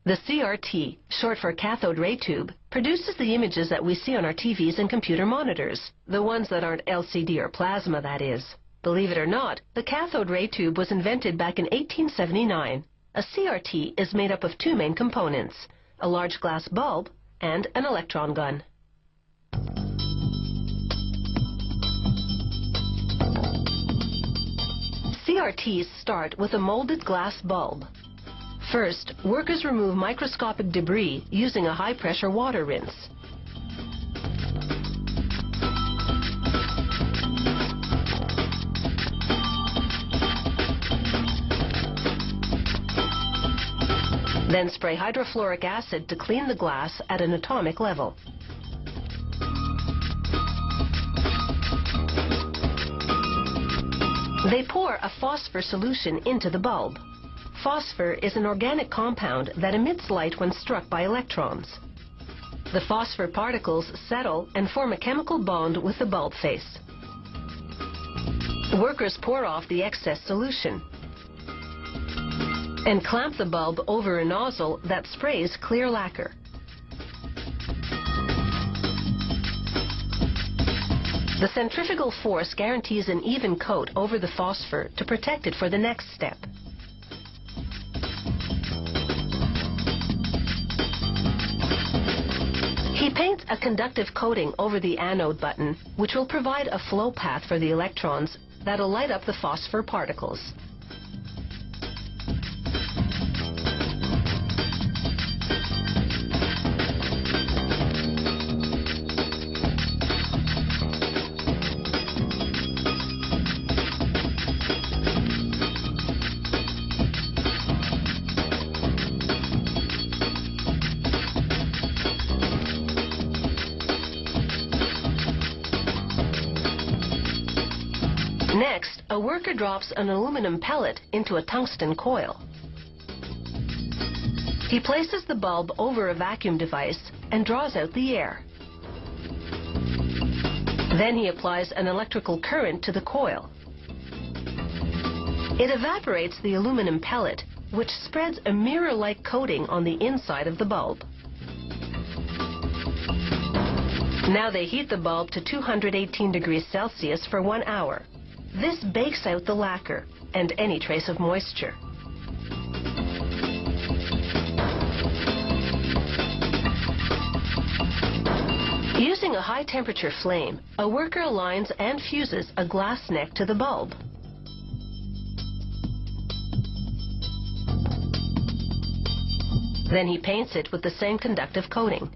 The CRT, short for cathode ray tube, produces the images that we see on our TVs and computer monitors. The ones that aren't LCD or plasma, that is. Believe it or not, the cathode ray tube was invented back in 1879. A CRT is made up of two main components, a large glass bulb and an electron gun. CRTs start with a molded glass bulb. First, workers remove microscopic debris using a high-pressure water rinse. Then spray hydrofluoric acid to clean the glass at an atomic level. They pour a phosphor solution into the bulb. Phosphor is an organic compound that emits light when struck by electrons. The phosphor particles settle and form a chemical bond with the bulb face. Workers pour off the excess solution and clamp the bulb over a nozzle that sprays clear lacquer. The centrifugal force guarantees an even coat over the phosphor to protect it for the next step. He paints a conductive coating over the anode button, which will provide a flow path for the electrons that'll light up the phosphor particles. Next, a worker drops an aluminum pellet into a tungsten coil. He places the bulb over a vacuum device and draws out the air. Then he applies an electrical current to the coil. It evaporates the aluminum pellet, which spreads a mirror-like coating on the inside of the bulb. Now they heat the bulb to 218 degrees Celsius for 1 hour. This bakes out the lacquer and any trace of moisture. Using a high-temperature flame, a worker aligns and fuses a glass neck to the bulb. Then he paints it with the same conductive coating.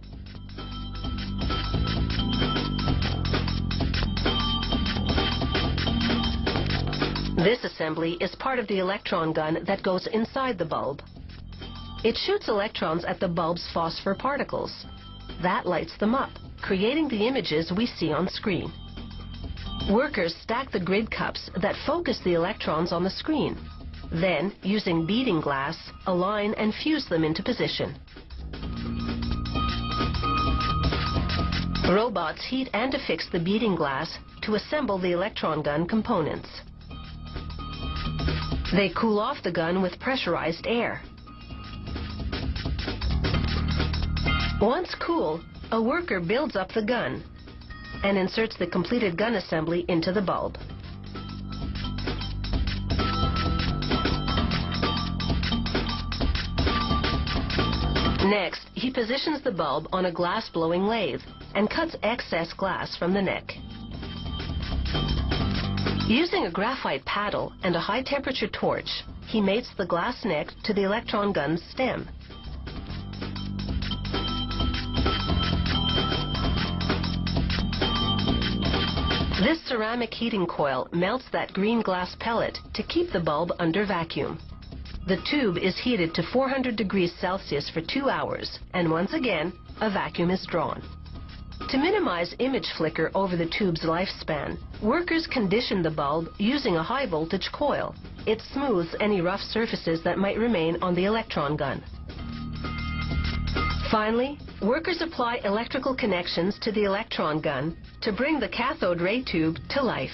This assembly is part of the electron gun that goes inside the bulb. It shoots electrons at the bulb's phosphor particles. That lights them up, creating the images we see on screen. Workers stack the grid cups that focus the electrons on the screen. Then, using beading glass, align and fuse them into position. Robots heat and affix the beading glass to assemble the electron gun components. They cool off the gun with pressurized air. Once cool, a worker builds up the gun and inserts the completed gun assembly into the bulb. Next, he positions the bulb on a glass-blowing lathe and cuts excess glass from the neck. Using a graphite paddle and a high-temperature torch, he mates the glass neck to the electron gun's stem. This ceramic heating coil melts that green glass pellet to keep the bulb under vacuum. The tube is heated to 400 degrees Celsius for 2 hours, and once again, a vacuum is drawn. To minimize image flicker over the tube's lifespan, workers condition the bulb using a high-voltage coil. It smooths any rough surfaces that might remain on the electron gun. Finally, workers apply electrical connections to the electron gun to bring the cathode ray tube to life.